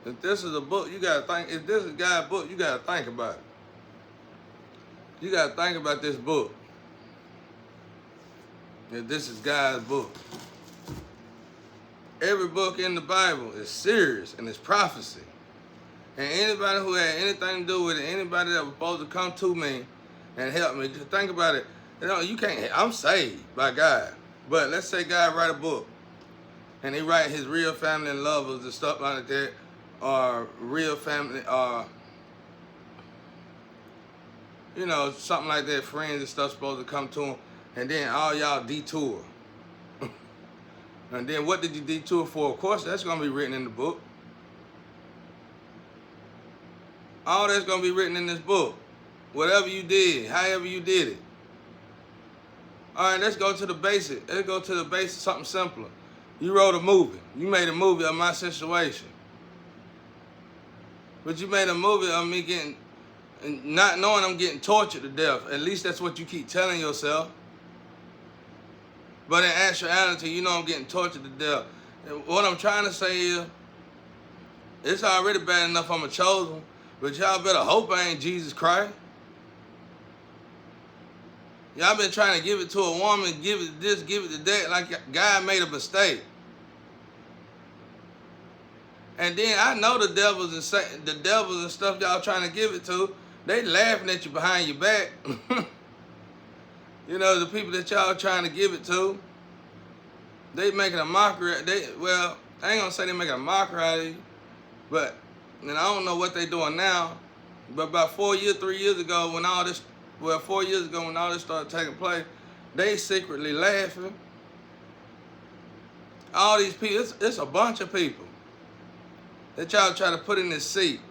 If this is a book, you gotta think. If this is God's book, you gotta think about it. You gotta think about this book. If this is God's book. Every book in the Bible is serious and it's prophecy. And anybody who had anything to do with it, anybody that was supposed to come to me and help me, just think about it. You know, you can't, I'm saved by God. But let's say God write a book and he write his real family and lovers and stuff like that, or real family, or, you know, something like that, friends and stuff supposed to come to him, and then all y'all detour. And then what did you detour for? Of course, that's going to be written in the book. All that's going to be written in this book. Whatever you did, however you did it. All right, let's go to the basic. Let's go to the basic, something simpler. You wrote a movie. You made a movie of my situation. But you made a movie of me getting, not knowing I'm getting tortured to death. At least that's what you keep telling yourself. But in actuality, you know I'm getting tortured to death. And what I'm trying to say is, it's already bad enough I'm a chosen, but y'all better hope I ain't Jesus Christ. Y'all been trying to give it to a woman, give it this, give it to that, like God made a mistake. And then I know the devils and stuff y'all trying to give it to, they laughing at you behind your back. You know, the people that y'all trying to give it to, they making a mockery. Well, I ain't gonna say they making a mockery out of you, but, and I don't know what they doing now, but about 3 years ago when all this, 4 years ago when all this started taking place, they secretly laughing. All these people, it's a bunch of people that y'all try to put in this seat.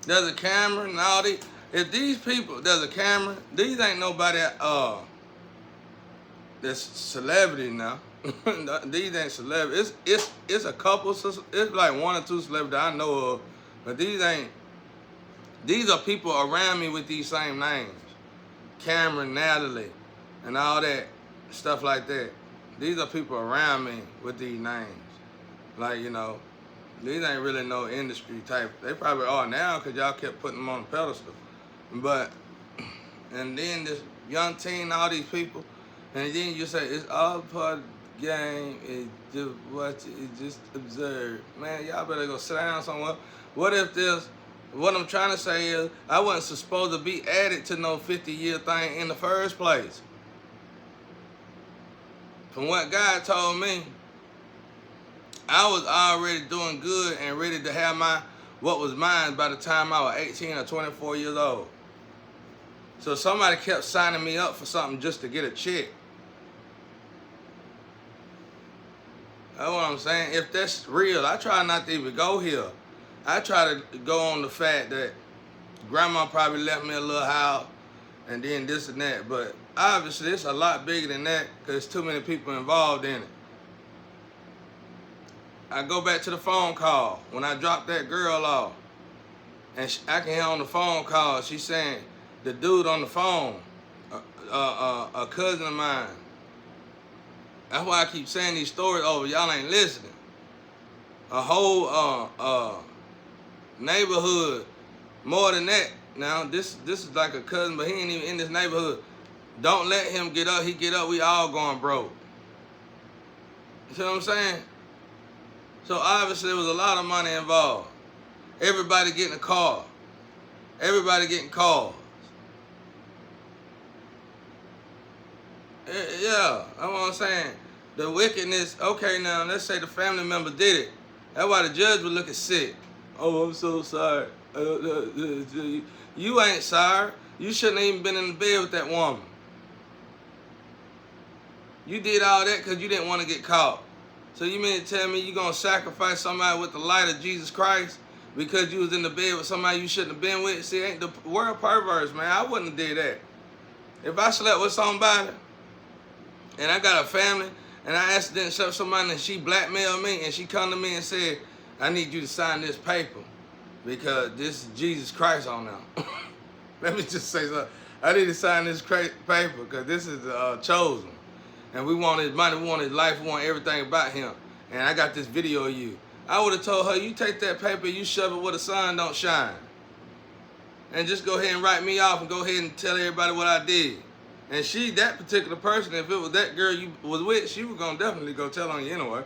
There's a camera and all these. If these people, there's a camera, these ain't nobody that's celebrity now. These ain't celebrity. It's a couple, it's like 1 or 2 celebrities I know of, but these are people around me with these same names. Cameron, Natalie, and all that, stuff like that. These are people around me with these names. Like, you know, these ain't really no industry type. They probably are now because y'all kept putting them on the pedestal. But, and then this young teen, all these people, and then you say, it's all part of the game, it's just watch it, it's just observe. Man, y'all better go sit down somewhere. What if this, what I'm trying to say is, I wasn't supposed to be added to no 50-year thing in the first place. From what God told me, I was already doing good and ready to have what was mine by the time I was 18 or 24 years old. So somebody kept signing me up for something just to get a check. That's what I'm saying. If that's real, I try not to even go here. I try to go on the fact that grandma probably left me a little house and then this and that. But obviously it's a lot bigger than that because there's too many people involved in it. I go back to the phone call when I dropped that girl off. And I can hear on the phone call, she's saying, the dude on the phone, a cousin of mine. That's why I keep saying these stories over. Y'all ain't listening. A whole neighborhood, more than that. Now this is like a cousin, but he ain't even in this neighborhood. Don't let him get up. He get up. We all going broke. You see what I'm saying? So obviously there was a lot of money involved. Everybody getting a car. Everybody getting calls. Yeah, that's what I'm saying. The wickedness, okay now, let's say the family member did it. That's why the judge would look at sick. Oh, I'm so sorry. You ain't sorry. You shouldn't have even been in the bed with that woman. You did all that because you didn't want to get caught. So you mean to tell me you going to sacrifice somebody with the light of Jesus Christ because you was in the bed with somebody you shouldn't have been with? See, ain't the world perverse, man. I wouldn't have did that. If I slept with somebody and I got a family and I accidentally slept with somebody and she blackmailed me and she come to me and said, I need you to sign this paper because this is Jesus Christ on now. Let me just say something. I need to sign this paper because this is chosen. And we want his money, we want his life, we want everything about him. And I got this video of you. I would have told her, you take that paper, you shove it where the sun don't shine. And just go ahead and write me off and go ahead and tell everybody what I did. And she, that particular person, if it was that girl you was with, she was going to definitely go tell on you anyway.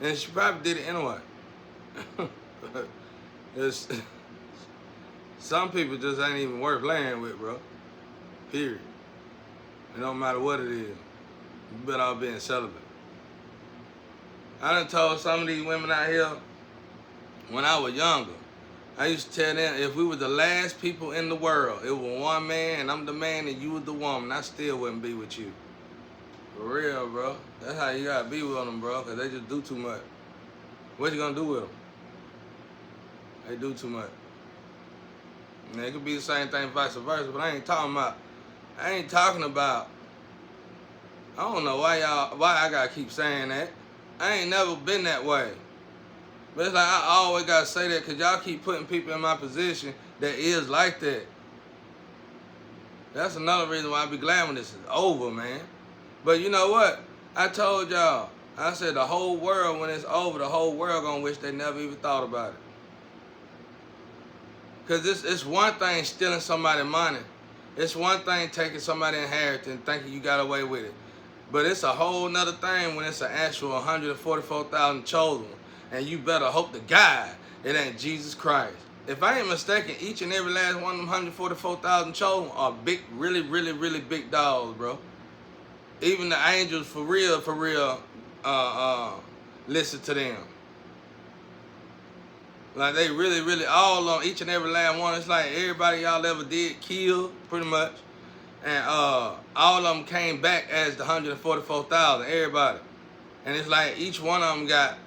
And she probably did it anyway. It's, some people just ain't even worth playing with, bro. Period. It don't matter what it is. You better off being celibate. I done told some of these women out here when I was younger, I used to tell them if we were the last people in the world, it was one man and I'm the man and you was the woman, I still wouldn't be with you. For real, bro. That's how you gotta be with them, bro, because they just do too much. What you gonna do with them? They do too much. And it could be the same thing vice versa, but I ain't talking about, I don't know why I gotta keep saying that. I ain't never been that way. But it's like I always gotta say that because y'all keep putting people in my position that is like that. That's another reason why I be glad when this is over, man. But you know what? I told y'all, I said the whole world, when it's over, the whole world gonna wish they never even thought about it. Because it's one thing stealing somebody's money. It's one thing taking somebody's inheritance and thinking you got away with it. But it's a whole nother thing when it's an actual 144,000 chosen. And you better hope to God it ain't Jesus Christ. If I ain't mistaken, each and every last one of them 144,000 chosen are big, really, really, really big dogs, bro. Even the angels, for real, listen to them. Like they really, really, all of them, each and every last one, it's like everybody y'all ever did kill, pretty much. And all of them came back as the 144,000, everybody. And it's like each one of them got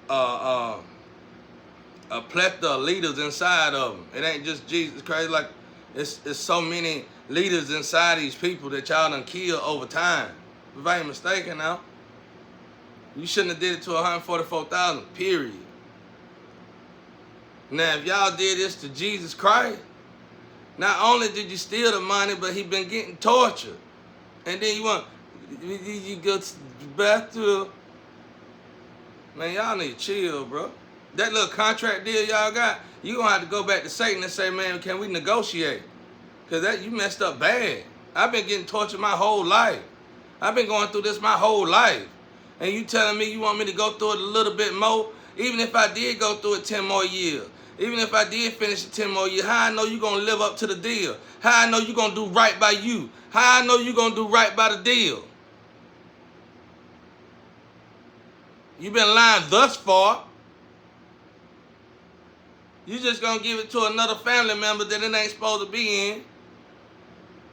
a plethora of leaders inside of them. It ain't just Jesus Christ. Like it's so many leaders inside these people that y'all done killed over time. If I ain't mistaken now, you shouldn't have did it to 144,000, period. Now, if y'all did this to Jesus Christ, not only did you steal the money, but he been getting tortured. And then you go back to, man, y'all need to chill, bro. That little contract deal y'all got, you gonna have to go back to Satan and say, man, can we negotiate? Because that you messed up bad. I've been getting tortured my whole life. I've been going through this my whole life. And you telling me you want me to go through it a little bit more? Even if I did go through it 10 more years. Even if I did finish it 10 more years, how I know you going to live up to the deal? How I know you going to do right by you? How I know you going to do right by the deal? You've been lying thus far. You just going to give it to another family member that it ain't supposed to be in.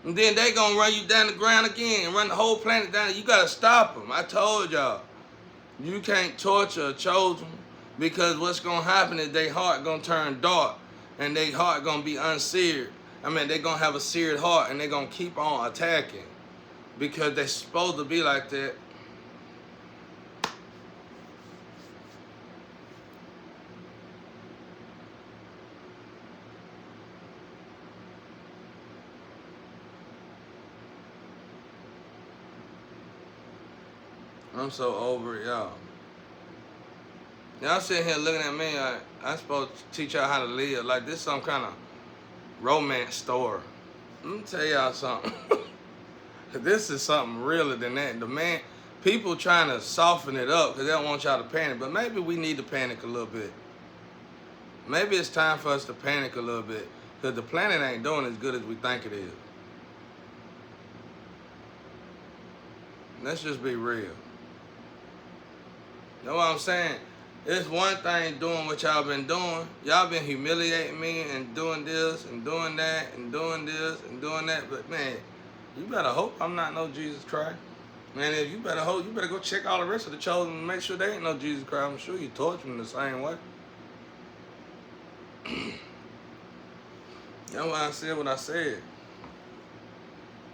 And then they going to run you down the ground again and run the whole planet down. You got to stop them. I told y'all. You can't torture a chosen. Because what's going to happen is their heart going to turn dark and their heart going to be unseared. I mean, they're going to have a seared heart and they're going to keep on attacking because they're supposed to be like that. I'm so over it, y'all. Y'all sitting here looking at me like I'm supposed to teach y'all how to live. Like this some kind of romance story. Let me tell y'all something. This is something realer than that. The man, people trying to soften it up because they don't want y'all to panic. But maybe we need to panic a little bit. Maybe it's time for us to panic a little bit because the planet ain't doing as good as we think it is. Let's just be real. You know what I'm saying? It's one thing doing what y'all been doing. Y'all been humiliating me and doing this and doing that and doing this and doing that. But man, you better hope I'm not no Jesus Christ. Man, if you better hope, you better go check all the rest of the chosen and make sure they ain't no Jesus Christ. I'm sure you torture them the same way. That's why I said what I said.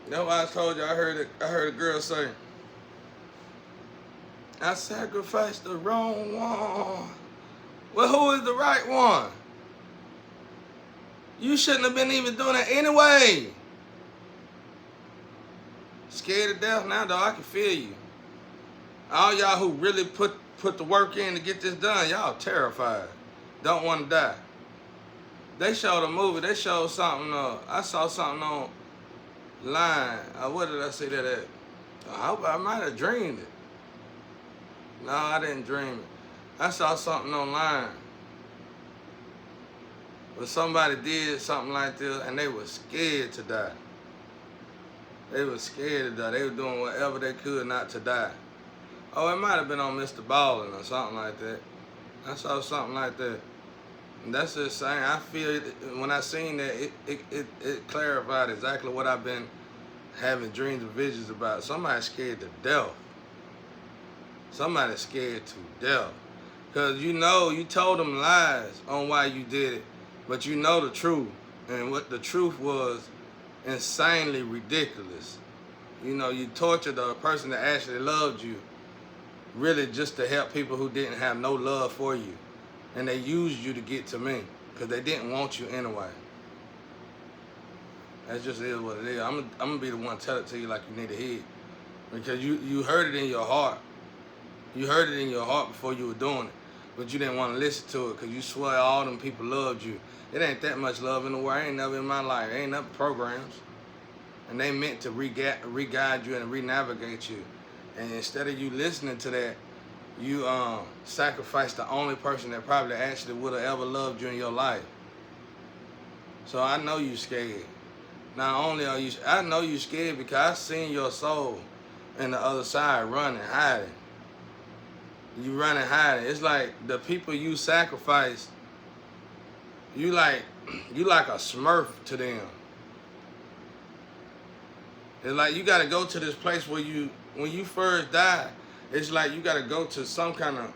That's why I told you I heard a girl say, I sacrificed the wrong one. Well, who is the right one? You shouldn't have been even doing that anyway. Scared to death now, though. I can feel you. All y'all who really put put the work in to get this done. Y'all terrified. Don't want to die. They showed a movie. They showed something. I saw something online. What did I see that at? I might have dreamed it. No, I didn't dream it. I saw something online. But somebody did something like this and they were scared to die. They were scared to die. They were doing whatever they could not to die. Oh, it might have been on Mr. Ballin or something like that. I saw something like that. And that's just saying, I feel it, when I seen that, it clarified exactly what I've been having dreams and visions about. Somebody's scared to death. Somebody's scared to death. Because you know, you told them lies on why you did it, but you know the truth. And what the truth was insanely ridiculous. You know, you tortured a person that actually loved you, really just to help people who didn't have no love for you. And they used you to get to me because they didn't want you anyway. That just is what it is. I'm gonna be the one to tell it to you like you need to hear it. Because you heard it in your heart. You heard it in your heart before you were doing it. But you didn't want to listen to it because you swear all them people loved you. It ain't that much love in the world. Ain't never in my life. Ain't nothing programs. And they meant to re-guide you and re-navigate you. And instead of you listening to that, you sacrificed the only person that probably actually would have ever loved you in your life. So I know you scared. Not only are you, I know you scared because I seen your soul in the other side running, hiding. You running, hiding. It's like the people you sacrifice, you like a smurf to them. It's like you gotta go to this place where when you first die, it's like you gotta go to some kind of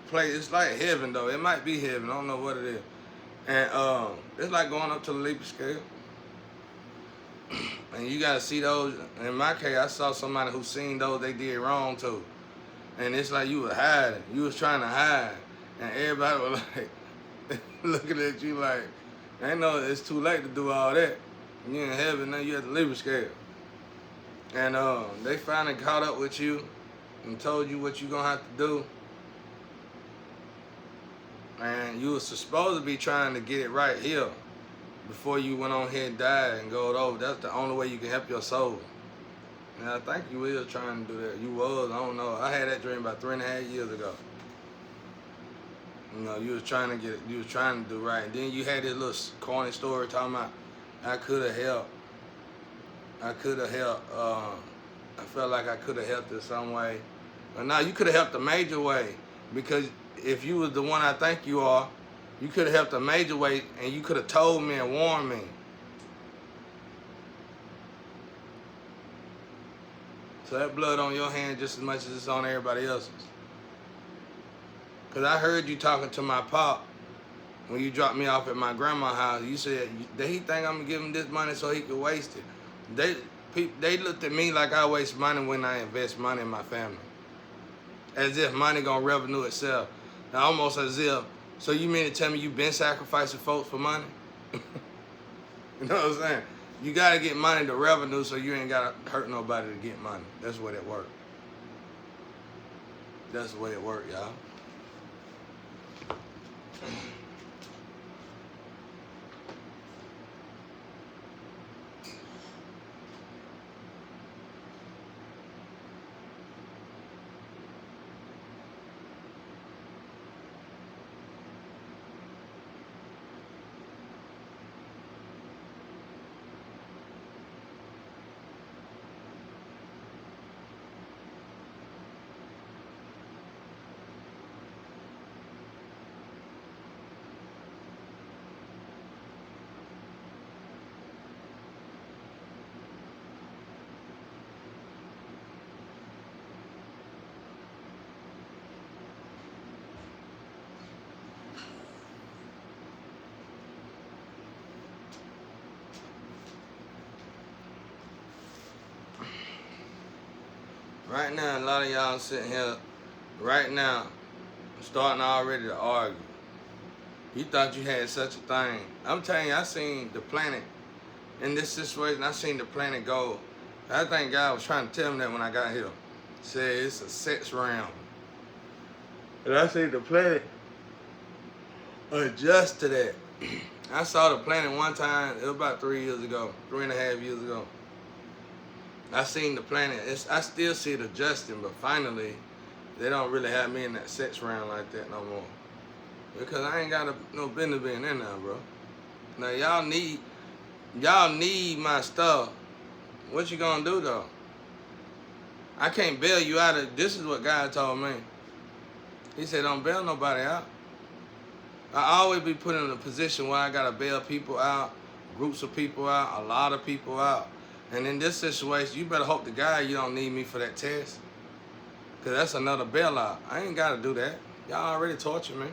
place. It's like heaven though. It might be heaven. I don't know what it is. And it's like going up to the Likert scale. And you gotta see those. In my case, I saw somebody who seen those they did wrong to. And it's like you were hiding. You was trying to hide. And everybody was like looking at you like, I know it's too late to do all that. You in heaven now, you at the Likert scale. And they finally caught up with you and told you what you gonna have to do. And you was supposed to be trying to get it right here before you went on here and died and go over. That's the only way you can help your soul. And I think you was trying to do that. You was, I don't know. I had that dream about 3.5 years ago. You know, you was trying to get it, you was trying to do right. And then you had this little corny story talking about, I could have helped. I could have helped. I felt like I could have helped in some way. But now you could have helped a major way. Because if you was the one I think you are, you could have helped a major way and you could have told me and warned me. So that blood on your hand just as much as it's on everybody else's. Because I heard you talking to my pop when you dropped me off at my grandma's house. You said, did he think I'm going to give him this money so he could waste it? They looked at me like I waste money when I invest money in my family. As if money going to revenue itself. Now, almost as if, so you mean to tell me you been sacrificing folks for money? You know what I'm saying? You got to get money to revenue so you ain't got to hurt nobody to get money. That's the way it works. That's the way it works, y'all. Right now, a lot of y'all sitting here, right now, starting already to argue. You thought you had such a thing. I'm telling you, I seen the planet, in this situation, I seen the planet go. I think God was trying to tell me that when I got here. Said it's a sex realm. And I seen the planet adjust to that. I saw the planet one time, it was about 3 years ago, 3.5 years ago. I seen the planet, I still see it adjusting, but finally, they don't really have me in that sex round like that no more. Because I ain't got no business being in there, bro. Now y'all need my stuff. What you gonna do though? I can't bail you out of, this is what God told me. He said don't bail nobody out. I always be put in a position where I gotta bail people out, groups of people out, a lot of people out. And in this situation, you better hope to God you don't need me for that test. Cause that's another bailout. I ain't gotta do that. Y'all already torture me.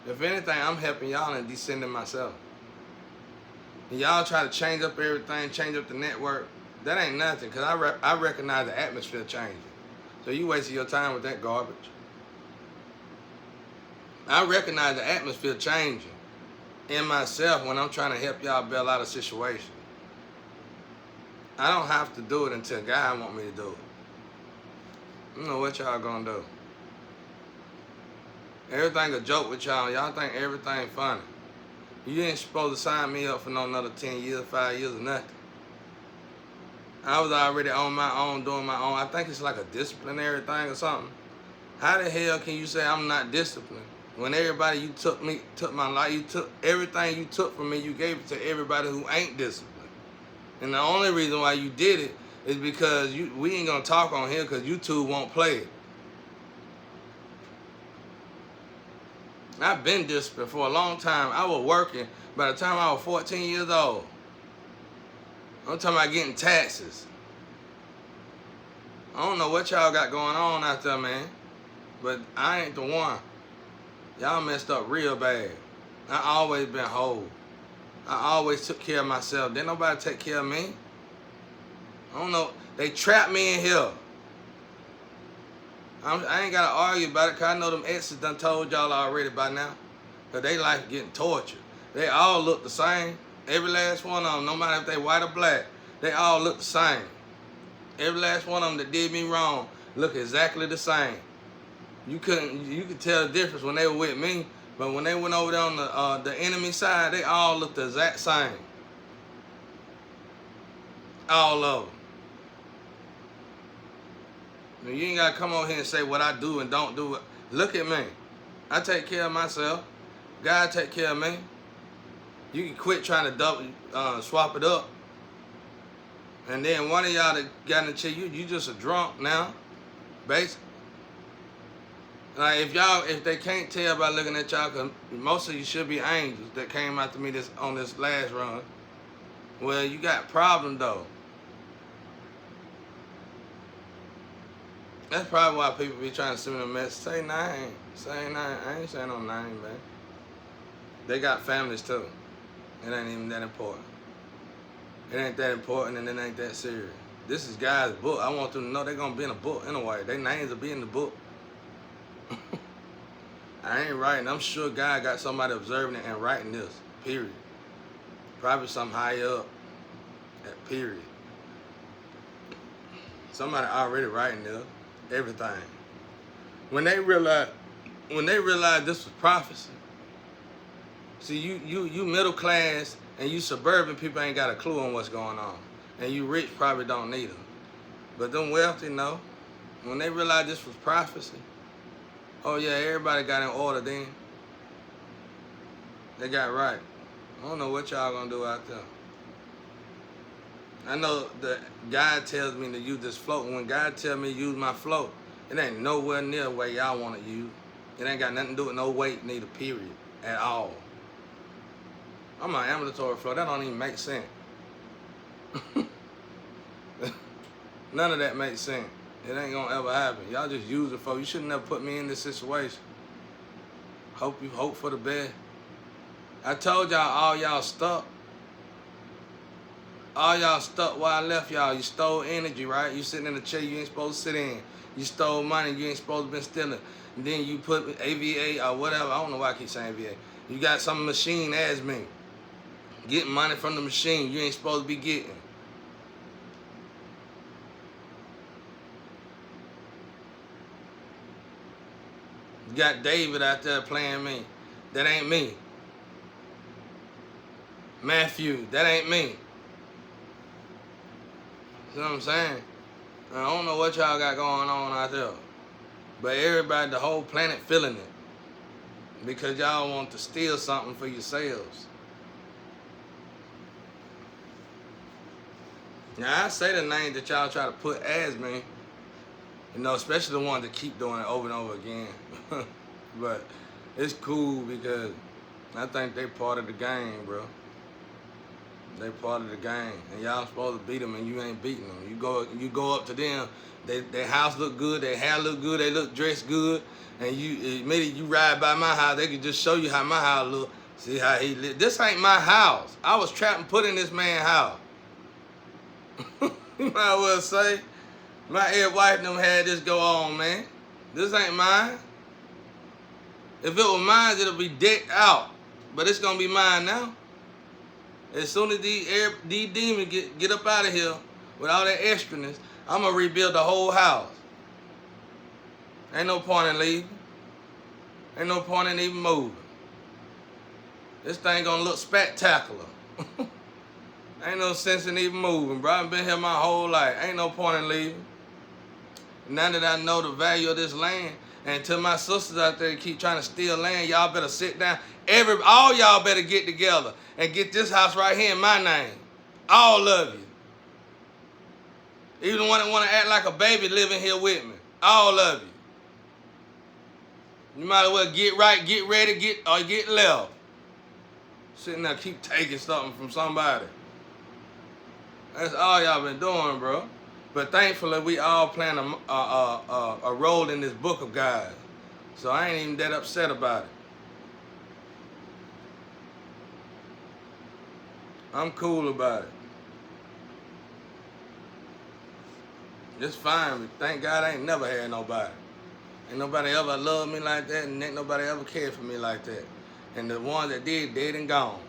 If anything, I'm helping y'all and descending myself. And y'all try to change up everything, change up the network. That ain't nothing, cause I recognize the atmosphere changing. So you wasting your time with that garbage. I recognize the atmosphere changing in myself when I'm trying to help y'all bail out a situation. I don't have to do it until God want me to do it. I don't know what y'all gonna do. Everything a joke with y'all. Y'all think everything funny. You ain't supposed to sign me up for no another 10 years, 5 years or nothing. I was already on my own, doing my own. I think it's like a disciplinary thing or something. How the hell can you say I'm not disciplined? When everybody you took my life, you took everything you took from me, you gave it to everybody who ain't disciplined. And the only reason why you did it is because we ain't gonna talk on here because YouTube won't play it. I've been disciplined for a long time. I was working by the time I was 14 years old. I'm talking about getting taxes. I don't know what y'all got going on out there, man. But I ain't the one. Y'all messed up real bad. I always been whole. I always took care of myself. Didn't nobody take care of me. I don't know. They trapped me in here. I ain't got to argue about it because I know them exes done told y'all already by now. Because they like getting tortured. They all look the same. Every last one of them, no matter if they white or black, they all look the same. Every last one of them that did me wrong look exactly the same. You could tell the difference when they were with me, but when they went over there on the enemy side, they all looked the exact same. All of them. You ain't gotta come over here and say what I do and don't do. Look at me. I take care of myself. God take care of me. You can quit trying to swap it up. And then one of y'all that got in the chair, you just a drunk now, basically. Like if they can't tell by looking at y'all, cause most of you should be angels that came after me on this last run. Well, you got problems though. That's probably why people be trying to send me a message. Say name. I ain't saying no name, man. They got families too. It ain't even that important. It ain't that important and it ain't that serious. This is God's book. I want them to know they're gonna be in a book in a way. Their names will be in the book. I ain't writing. I'm sure God got somebody observing it and writing this. Period. Probably something high up. That period. Somebody already writing this. Everything. When they realized this was prophecy. See, you middle class and you suburban people ain't got a clue on what's going on. And you rich probably don't need them. But them wealthy know. When they realized this was prophecy, oh yeah, everybody got in order then. They got right. I don't know what y'all gonna do out there. I know that God tells me to use this float. When God tells me to use my float, it ain't nowhere near where y'all want to use. It ain't got nothing to do with no weight, neither, period, at all. I'm an ambulatory float. That don't even make sense. None of that makes sense. It ain't gonna ever happen. Y'all just use it for. You should never put me in this situation. Hope for the best. I told y'all all y'all stuck. All y'all stuck while I left y'all. You stole energy, right? You sitting in a chair you ain't supposed to sit in. You stole money you ain't supposed to be stealing. And then you put AVA or whatever. I don't know why I keep saying AVA. You got some machine as me. Getting money from the machine you ain't supposed to be getting. You got David out there playing me. That ain't me. Matthew, that ain't me. You know what I'm saying? I don't know what y'all got going on out there. But everybody, the whole planet feeling it. Because y'all want to steal something for yourselves. Now, I say the name that y'all try to put as me. You know, especially the ones that keep doing it over and over again. But it's cool because I think they part of the game, bro. They part of the game, and y'all supposed to beat them, and you ain't beating them. You go up to them. Their house look good, their hair look good, they look dressed good, and immediately you ride by my house, they can just show you how my house look. See how he live. This ain't my house. I was trapped and put in this man's house. You might well say, my ex-wife and them had this go on, man. This ain't mine. If it was mine, it'll be decked out, but it's gonna be mine now. As soon as these demons get up out of here with all that extraness, I'm going to rebuild the whole house. Ain't no point in leaving. Ain't no point in even moving. This thing going to look spectacular. Ain't no sense in even moving, bro. I've been here my whole life. Ain't no point in leaving. Now that I know the value of this land, and to my sisters out there keep trying to steal land, y'all better sit down. All y'all better get together and get this house right here in my name. All of you. Even the one that want to act like a baby living here with me. All of you. You might as well get right, get ready, get left. Sitting there keep taking something from somebody. That's all y'all been doing, bro. But thankfully, we all playing a role in this book of God. So I ain't even that upset about it. I'm cool about it. It's fine. Thank God I ain't never had nobody. Ain't nobody ever loved me like that, and ain't nobody ever cared for me like that. And the ones that did, dead and gone.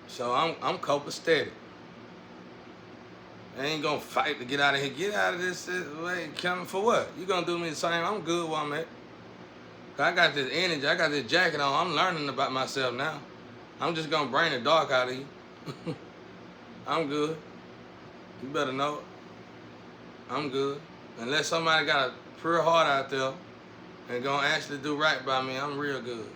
So I'm copacetic. I ain't gonna fight to get out of here. Get out of this way. Coming for what? You gonna do me the same? I'm good where I'm at. I got this energy. I got this jacket on. I'm learning about myself now. I'm just gonna bring the dark out of you. I'm good. You better know it. I'm good. Unless somebody got a pure heart out there and gonna actually do right by me, I'm real good.